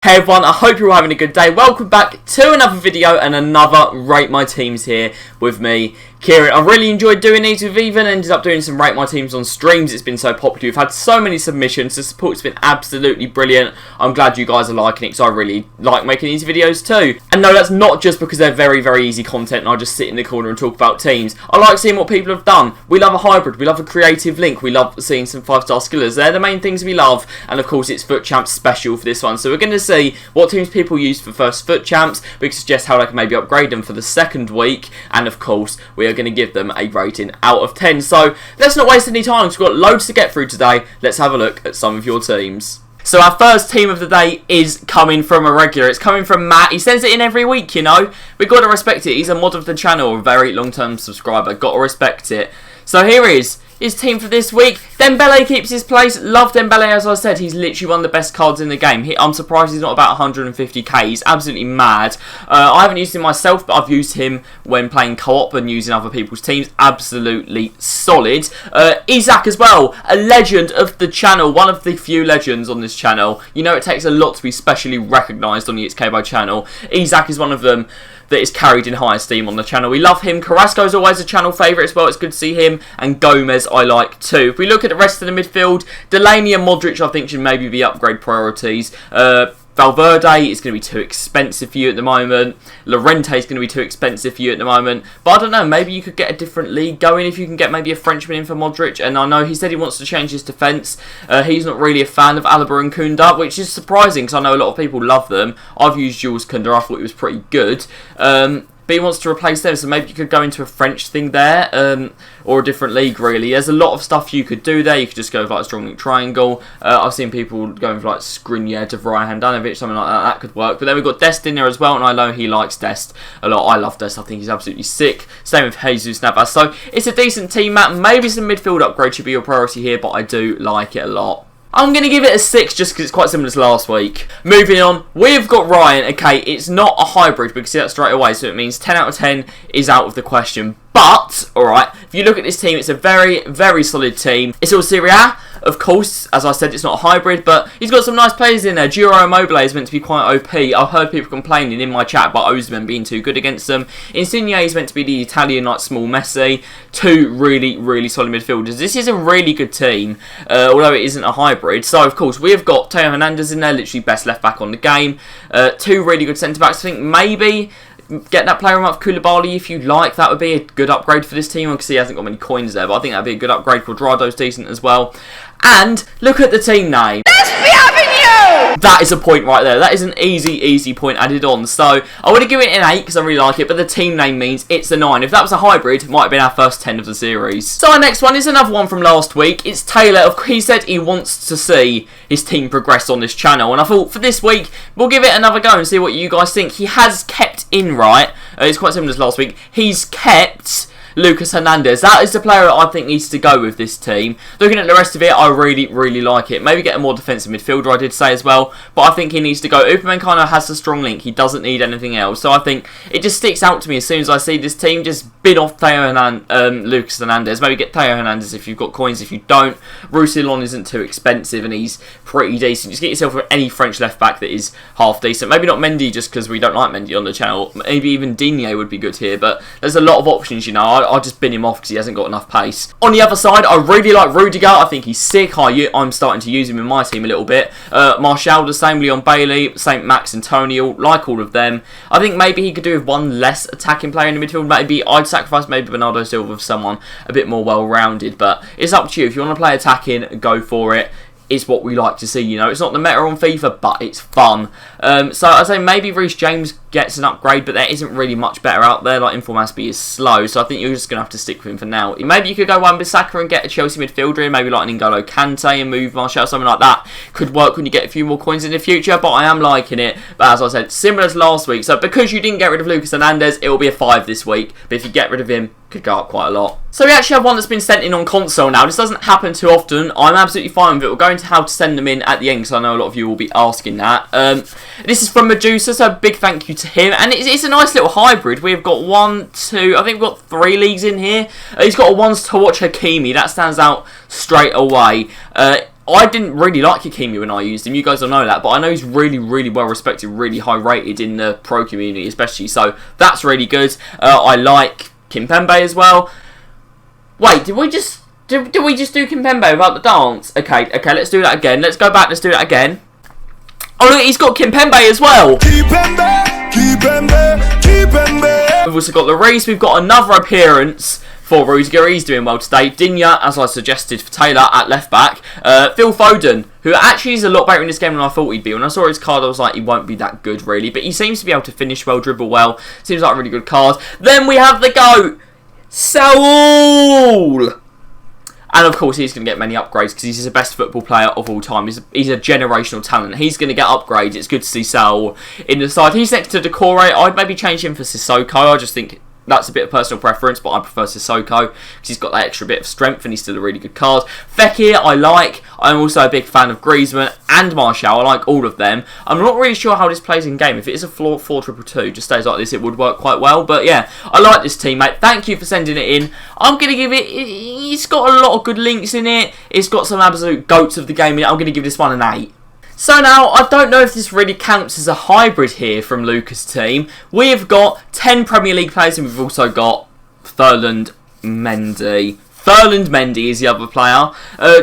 Hey everyone, I hope you're all having a good day. Welcome back to another video and another Rate My Teams here with me, Kieran. I really enjoyed doing these. We've even ended up doing some Rate My Teams on streams. It's been so popular. We've had so many submissions. The support's been absolutely brilliant. I'm glad you guys are liking it because I really like making these videos too. And no, that's not just because they're very, very easy content and I just sit in the corner and talk about teams. I like seeing what people have done. We love a hybrid. We love a creative link. We love seeing some 5-star skillers. They're the main things we love. And of course, it's Foot Champs special for this one. So we're going to see what teams people use for first Foot Champs. We can suggest how they can maybe upgrade them for the second week. And of course, we are going to give them a rating out of 10. So let's not waste any time because we've got loads to get through today. Let's have a look at some of your teams. So our first team of the day is coming from a regular. It's coming from Matt. He sends it in every week, you know. We've got to respect it. He's a mod of the channel, a very long-term subscriber. Got to respect it. So here is his team for this week. Dembele keeps his place. Love Dembele, as I said. He's literally one of the best cards in the game. I'm surprised he's not about 150k. He's absolutely mad. I haven't used him myself, but I've used him when playing co-op and using other people's teams. Absolutely solid. Isak as well. A legend of the channel. One of the few legends on this channel. You know, it takes a lot to be specially recognised on the It's Kbo channel. Isak is one of them that is carried in high esteem on the channel. We love him. Carrasco's always a channel favourite as well. It's good to see him. And Gomez I like too. If we look at the rest of the midfield, Delaney and Modric I think should maybe be upgrade priorities. Valverde is going to be too expensive for you at the moment. Llorente is going to be too expensive for you at the moment. But I don't know, maybe you could get a different league going if you can get maybe a Frenchman in for Modric. And I know he said he wants to change his defence. He's not really a fan of Alaba and Kounda, which is surprising because I know a lot of people love them. I've used Jules Kounda, I thought he was pretty good. But he wants to replace them, so maybe you could go into a French thing there, or a different league really. There's a lot of stuff you could do there. You could just go with like a strong link triangle. I've seen people going for like Skriniar, De Vrij, Handanovic, something like that. That could work. But then we've got Dest in there as well, and I know he likes Dest a lot. I love Dest. I think he's absolutely sick. Same with Jesus Navas. So it's a decent team, Matt. Maybe some midfield upgrade should be your priority here, but I do like it a lot. I'm going to give it a 6 just because it's quite similar to last week. Moving on, we've got Ryan. Okay, it's not a hybrid. We can see that straight away. So it means 10 out of 10 is out of the question. But, alright, if you look at this team, it's a very, very solid team. It's all Serie A. Of course, as I said, it's not a hybrid, but he's got some nice players in there. Giro Immobile is meant to be quite OP. I've heard people complaining in my chat about Osimhen being too good against them. Insigne is meant to be the Italian, like, small Messi. Two really, really solid midfielders. This is a really good team, although it isn't a hybrid. So, of course, we have got Theo Hernandez in there, literally best left-back on the game. Two really good centre-backs. I think maybe get that player off Koulibaly if you like. That would be a good upgrade for this team because he hasn't got many coins there, but I think that would be a good upgrade. Quadrado's decent as well. And look at the team name. Let's be having you! That is a point right there. That is an easy point added on. So I would have given it an 8 because I really like it, but the team name means it's a 9. If that was a hybrid, it might have been our first 10 of the series. So our next one is another one from last week. It's Taylor. He said he wants to see his team progress on this channel, and I thought for this week we'll give it another go and see what you guys think. He has kept in right. It's quite similar to last week. He's kept Lucas Hernandez. That is the player that I think needs to go with this team. Looking at the rest of it, I really, really like it. Maybe get a more defensive midfielder, I did say as well, but I think he needs to go. Upamecano has a strong link. He doesn't need anything else. So I think it just sticks out to me as soon as I see this team. Just bid off Lucas Hernandez. Maybe get Theo Hernandez if you've got coins. If you don't, Roussillon isn't too expensive and he's pretty decent. Just get yourself any French left-back that is half decent. Maybe not Mendy just because we don't like Mendy on the channel. Maybe even Digne would be good here, but there's a lot of options, you know. I'll just bin him off because he hasn't got enough pace. On the other side, I really like Rudiger. I think he's sick. I'm starting to use him in my team a little bit. Martial the same, Leon Bailey, St. Max Antonio, like all of them. I think maybe he could do with one less attacking player in the midfield. Maybe I'd sacrifice maybe Bernardo Silva with someone a bit more well-rounded, but it's up to you. If you want to play attacking, go for it. Is what we like to see, you know. It's not the meta on FIFA, but it's fun. So I'd say maybe Reece James gets an upgrade, but there isn't really much better out there. Like Inform Aspie is slow, so I think you're just going to have to stick with him for now. Maybe you could go Wan-Bissaka and get a Chelsea midfielder in, maybe like an N'Golo Kante and move Martial, something like that. Could work when you get a few more coins in the future, but I am liking it. But as I said, similar to last week. So because you didn't get rid of Lucas Hernandez, it will be a 5 this week. But if you get rid of him, could go up quite a lot. So we actually have one that's been sent in on console now. This doesn't happen too often. I'm absolutely fine with it. We'll go into how to send them in at the end because I know a lot of you will be asking that. This is from Medusa, so a big thank you to him. And it's a nice little hybrid. We've got 1, 2, I think we've got 3 leagues in here. He's got a ones to watch Hakimi. That stands out straight away. I didn't really like Hakimi when I used him. You guys all know that. But I know he's really, really well respected, really high rated in the pro community especially. So that's really good. I like Kimpembe as well. Wait, did we just do Kimpembe without the dance? Okay, let's do that again. Let's go back, let's do that again. Oh look, he's got Kimpembe as well. We've also got Louise. We've got another appearance for Rudiger. He's doing well today. Dinya, as I suggested for Taylor at left back. Phil Foden, who actually is a lot better in this game than I thought he'd be. When I saw his card, I was like, he won't be that good really. But he seems to be able to finish well, dribble well. Seems like a really good card. Then we have the GOAT, Saul. And of course, he's going to get many upgrades because he's the best football player of all time. He's a generational talent. He's going to get upgrades. It's good to see Saul in the side. He's next to Decore. I'd maybe change him for Sissoko. I just think that's a bit of personal preference, but I prefer Sissoko because he's got that extra bit of strength and he's still a really good card. Fekir, I like. I'm also a big fan of Griezmann and Martial. I like all of them. I'm not really sure how this plays in game. If it is a 4-4-2-2, just stays like this, it would work quite well. But yeah, I like this team, mate. Thank you for sending it in. I'm going to give it... It's got a lot of good links in it. It's got some absolute goats of the game in it. I'm going to give this one an 8. So now, I don't know if this really counts as a hybrid here from Luca's team. We've got 10 Premier League players and we've also got Ferland Mendy. Ferland Mendy is the other player.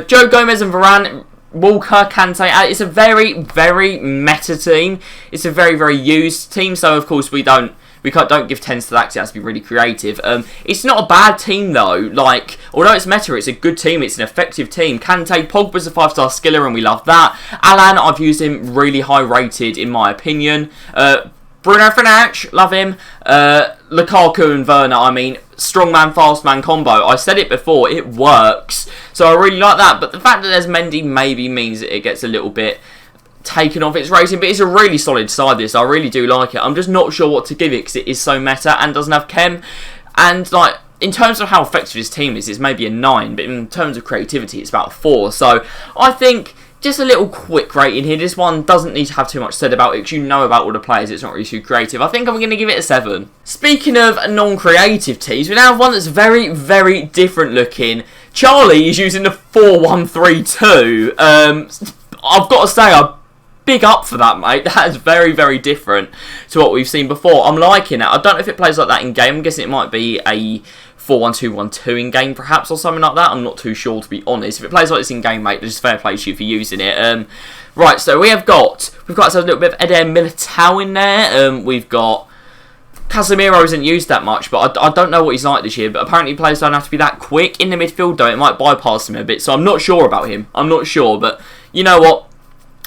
Joe Gomez and Varane, Walker, Kante. It's a very, very meta team. It's a very, very used team. So, of course, we don't give 10s to that because it has to be really creative. It's not a bad team though. Like, although it's meta, it's a good team. It's an effective team. Kante, Pogba's a 5-star skiller and we love that. Alan, I've used him really high rated in my opinion. Bruno Fernandes, love him. Lukaku and Werner, I mean, strong man, fast man combo. I said it before, it works. So I really like that. But the fact that there's Mendy maybe means that it gets a little bit taken off its rating, but it's a really solid side this. I really do like it. I'm just not sure what to give it because it is so meta and doesn't have chem. And like, in terms of how effective this team is, it's maybe a 9, but in terms of creativity, it's about a 4. So I think just a little quick rating here. This one doesn't need to have too much said about it because you know about all the players. It's not really too creative. I think I'm going to give it a 7. Speaking of non-creative teams, we now have one that's very, very different looking. Charlie is using the 4-1-3-2. I've got to say, big up for that, mate. That is very, very different to what we've seen before. I'm liking it. I don't know if it plays like that in game. I'm guessing it might be a 4-1-2-1-2 in game, perhaps, or something like that. I'm not too sure, to be honest. If it plays like this in game, mate, there's fair play to you for using it. Right, so we've got a little bit of Eder Militao in there. We've got Casemiro isn't used that much, but I don't know what he's like this year. But apparently players don't have to be that quick in the midfield, though. It might bypass him a bit, so I'm not sure about him. I'm not sure, but you know what?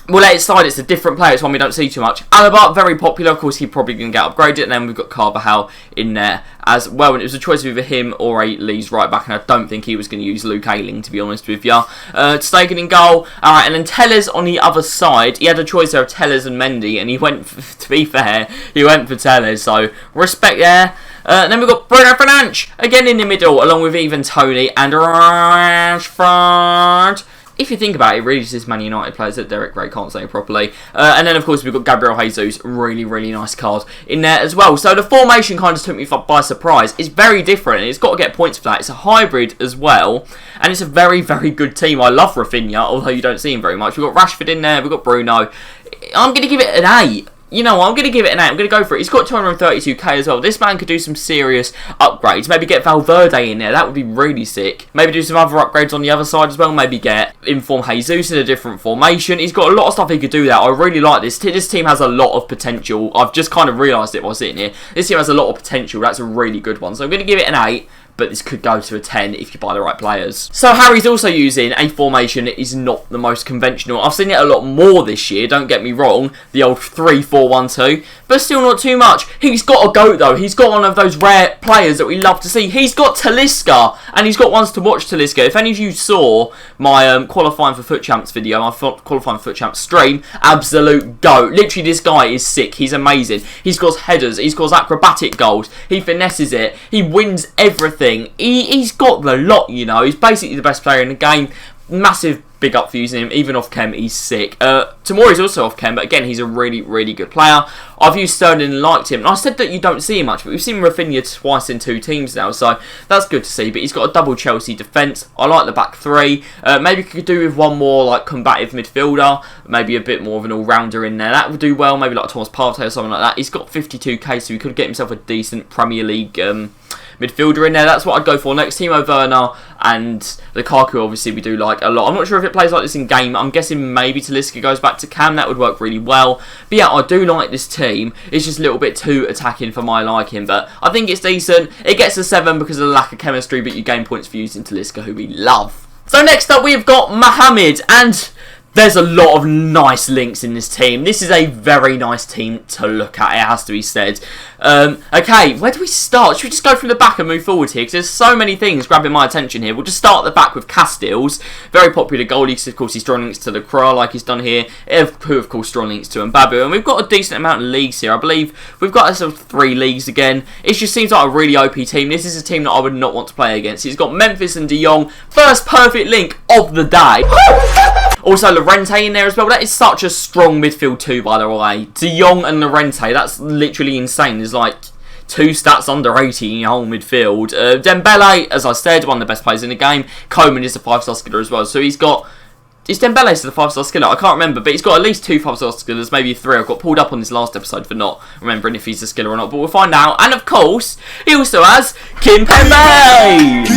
We'll let it slide. It's a different player. It's one we don't see too much. Alaba, very popular. Of course, he's probably going to get upgraded. And then we've got Carvajal in there as well. And it was a choice of either him or a Leeds right back. And I don't think he was going to use Luke Ayling, to be honest with you. Stegen in goal. Alright, and then Tellez on the other side. He had a choice there of Tellez and Mendy. And he went, to be fair, he went for Tellez. So, respect there. And then we've got Bruno Fernandes again in the middle, along with even Tony and Rashford. If you think about it, really just Man United players that Derek Ray can't say properly. And then, of course, we've got Gabriel Jesus. Really, really nice card in there as well. So the formation kind of took me by surprise. It's very different, and it's got to get points for that. It's a hybrid as well, and it's a very, very good team. I love Rafinha, although you don't see him very much. We've got Rashford in there. We've got Bruno. I'm going to give it an 8. You know what, I'm going to give it an 8. I'm going to go for it. He's got 232k as well. This man could do some serious upgrades. Maybe get Valverde in there. That would be really sick. Maybe do some other upgrades on the other side as well. Maybe get Inform Jesus in a different formation. He's got a lot of stuff he could do that. I really like this. This team has a lot of potential. I've just kind of realised it while sitting here. This team has a lot of potential. That's a really good one. So I'm going to give it an 8. But this could go to a 10 if you buy the right players. So Harry's also using a formation that is not the most conventional. I've seen it a lot more this year, don't get me wrong. The old 3-4-1-2. But still not too much. He's got a GOAT though. He's got one of those rare players that we love to see. He's got Talisca. And he's got ones to watch Talisca. If any of you saw my qualifying for Foot Champs video, my qualifying for Foot Champs stream, absolute GOAT. Literally this guy is sick. He's amazing. He scores headers. He scores acrobatic goals. He finesses it. He wins everything. He's got the lot, you know. He's basically the best player in the game. Massive big up for using him. Even off chem, he's sick. Tamori's also off chem, but again, he's a really, really good player. I've used Sterling and liked him. And I said that you don't see him much, but we've seen Rafinha twice in 2 teams now, so that's good to see. But he's got a double Chelsea defence. I like the back 3. Maybe could do with one more like combative midfielder, maybe a bit more of an all-rounder in there. That would do well. Maybe like Thomas Partey or something like that. He's got 52k, so he could get himself a decent Premier League midfielder in there. That's what I'd go for next. Timo Werner and Lukaku, obviously, we do like a lot. I'm not sure if it plays like this in game. I'm guessing maybe Talisca goes back to Cam. That would work really well. But yeah, I do like this team. It's just a little bit too attacking for my liking, but I think it's decent. It gets a 7 because of the lack of chemistry, but you gain points for using Talisca, who we love. So next up, we've got Mohammed, and there's a lot of nice links in this team. This is a very nice team to look at, it has to be said. Okay, where do we start? Should we just go from the back and move forward here? Because there's so many things grabbing my attention here. We'll just start at the back with Castells. Very popular goalie, because of course he's strong links to the Croix, like he's done here. Who, of course, strong links to Mbabu. And we've got a decent amount of leagues here. I believe we've got sort of 3 leagues again. It just seems like a really OP team. This is a team that I would not want to play against. He's got Memphis and De Jong. First perfect link of the day. Also, Llorente in there as well. That is such a strong midfield too, by the way. De Jong and Llorente, that's literally insane. There's like 2 stats under 80 in your whole midfield. Dembele, as I said, one of the best players in the game. Koeman is a 5-star skiller as well. So he's got... Is Dembele still a 5-star skiller? I can't remember, but he's got at least 2 5-star skillers, maybe 3. I got pulled up on this last episode for not remembering if he's a skiller or not, but we'll find out. And of course, he also has Kimpembe!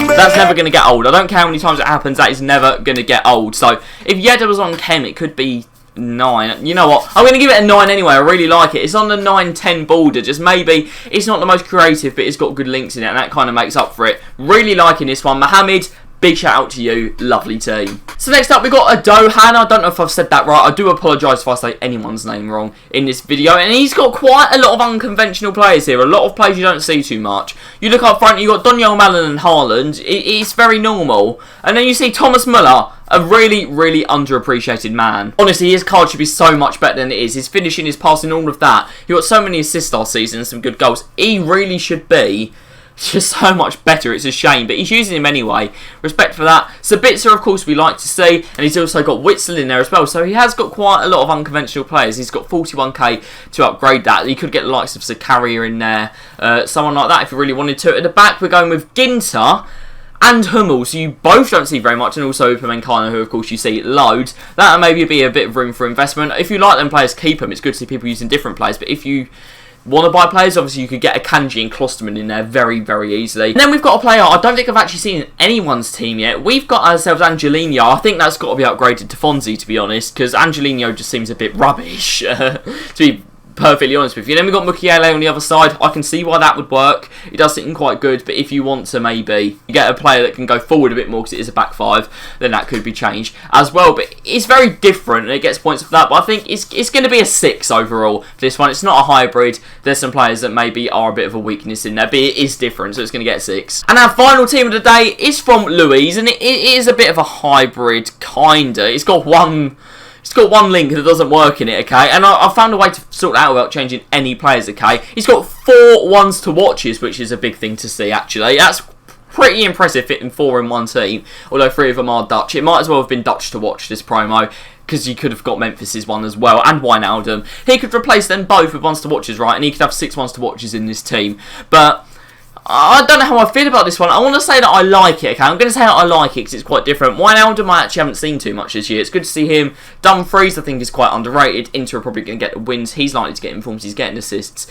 That's never going to get old. I don't care how many times it happens, that is never going to get old. So, if Yedda was on Chem, it could be 9. You know what? I'm going to give it a 9 anyway. I really like it. It's on the 9-10 border. Just maybe it's not the most creative, but it's got good links in it, and that kind of makes up for it. Really liking this one. Mohammed, big shout out to you. Lovely team. So next up, we've got a Dohan. I don't know if I've said that right. I do apologise if I say anyone's name wrong in this video. And he's got quite a lot of unconventional players here. A lot of players you don't see too much. You look up front, you've got Donyell Malen and Haaland. It's very normal. And then you see Thomas Müller, a really, really underappreciated man. Honestly, his card should be so much better than it is. His finishing, his passing, all of that. He got so many assists last season and some good goals. He really should be just so much better. It's a shame, but he's using him anyway. Respect for that. Sabitzer, of course, we like to see, and he's also got Witsel in there as well, so he has got quite a lot of unconventional players. He's got 41k to upgrade that. He could get the likes of Zakaria in there, someone like that if you really wanted to. At the back, we're going with Ginter and Hummels, who you both don't see very much, and also Upamecano, who of course you see loads. That'll maybe be a bit of room for investment. If you like them players, keep them. It's good to see people using different players, but if you want to buy players, obviously you could get a Kanji and Klosterman in there very, very easily. And then we've got a player I don't think I've actually seen in anyone's team yet. We've got ourselves Angelino. I think that's got to be upgraded to Fonzie, to be honest, because Angelino just seems a bit rubbish, to be perfectly honest with you. Then we've got Mukiele on the other side. I can see why that would work. It does seem quite good, but if you want to maybe you get a player that can go forward a bit more because it is a back 5, then that could be changed as well. But it's very different and it gets points for that. But I think it's going to be a 6 overall for this one. It's not a hybrid. There's some players that maybe are a bit of a weakness in there, but it is different, so it's going to get a 6. And our final team of the day is from Louise, and it is a bit of a hybrid, kinda. It's got one link that doesn't work in it, okay? And I found a way to sort that out without changing any players, okay? He's got 4 ones to watches, which is a big thing to see, actually. That's pretty impressive, fitting 4 in one team, although 3 of them are Dutch. It might as well have been Dutch to watch, this promo, because you could have got Memphis's one as well, and Wijnaldum. He could replace them both with ones to watches, right? And he could have 6 ones to watches in this team. But I don't know how I feel about this one. I want to say that I like it, okay? I'm going to say that I like it because it's quite different. Wijnaldum I actually haven't seen too much this year. It's good to see him. Dumfries I think is quite underrated. Inter are probably going to get the wins. He's likely to get informs. He's getting assists.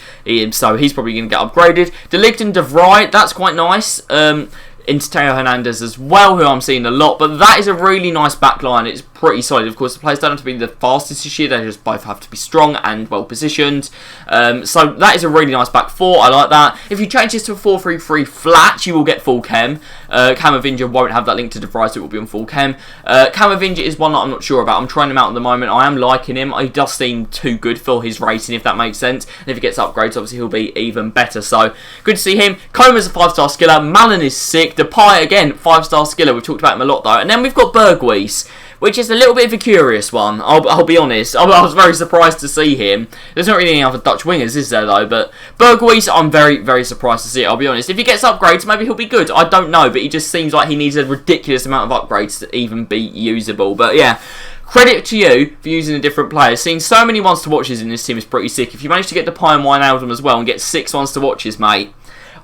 So he's probably going to get upgraded. De Ligt and De Vrij, that's quite nice. Teo Hernandez as well, who I'm seeing a lot, but that is a really nice back line. It's pretty solid. Of course, the players don't have to be the fastest this year, they just both have to be strong and well positioned. So that is a really nice back 4. I like that. If you change this to a 4-3-3 flat, you will get full chem. Camavinga won't have that link to De Vrij, so it will be on full chem. Camavinga is one that I'm not sure about. I'm trying him out at the moment. I am liking him. He does seem too good for his rating, if that makes sense. And if he gets upgrades, obviously he'll be even better. So good to see him. Comer's a 5-star skiller. Malen is sick. Depay again, 5-star skiller. We've talked about him a lot though. And then we've got Berghuis. which is a little bit of a curious one. I'll be honest. I was very surprised to see him. There's not really any other Dutch wingers, is there, though? But Berghuis, I'm very, very surprised to see it, I'll be honest. If he gets upgrades, maybe he'll be good. I don't know, but he just seems like he needs a ridiculous amount of upgrades to even be usable. But yeah, credit to you for using the different players. Seeing so many ones to watches in this team is pretty sick. If you manage to get the Pie and Wijnaldum as well and get 6 ones to watches, mate,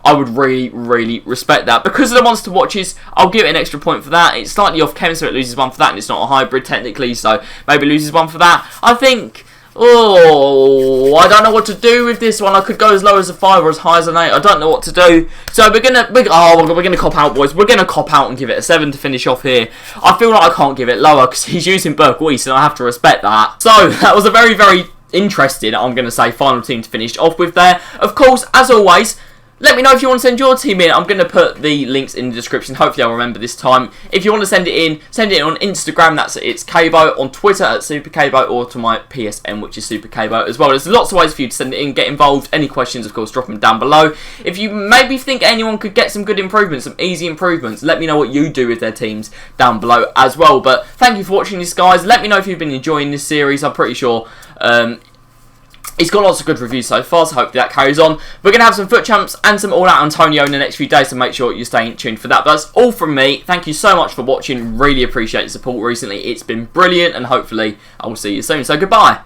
I would really, really respect that. Because of the ones to watches, I'll give it an extra point for that. It's slightly off chem, so it loses 1 for that, and it's not a hybrid technically, so maybe it loses 1 for that. I think, I don't know what to do with this one. I could go as low as a 5 or as high as an 8. I don't know what to do. So we're gonna cop out, boys. We're gonna cop out and give it a 7 to finish off here. I feel like I can't give it lower because he's using Berghuis, and I have to respect that. So that was a very, very interesting, I'm gonna say, final team to finish off with there. Of course, as always, let me know if you want to send your team in. I'm going to put the links in the description. Hopefully I'll remember this time. If you want to send it in on Instagram. It's Cabo. On Twitter at SuperCabo, or to my PSN, which is SuperCabo as well. There's lots of ways for you to send it in. Get involved. Any questions, of course, drop them down below. If you maybe think anyone could get some good improvements, some easy improvements, let me know what you do with their teams down below as well. But thank you for watching this, guys. Let me know if you've been enjoying this series. I'm pretty sure it's got lots of good reviews so far, so hopefully that carries on. We're going to have some FUT Champs and some All Out Antonio in the next few days, so make sure you're staying tuned for that. But that's all from me. Thank you so much for watching. Really appreciate the support recently. It's been brilliant, and hopefully I will see you soon. So goodbye.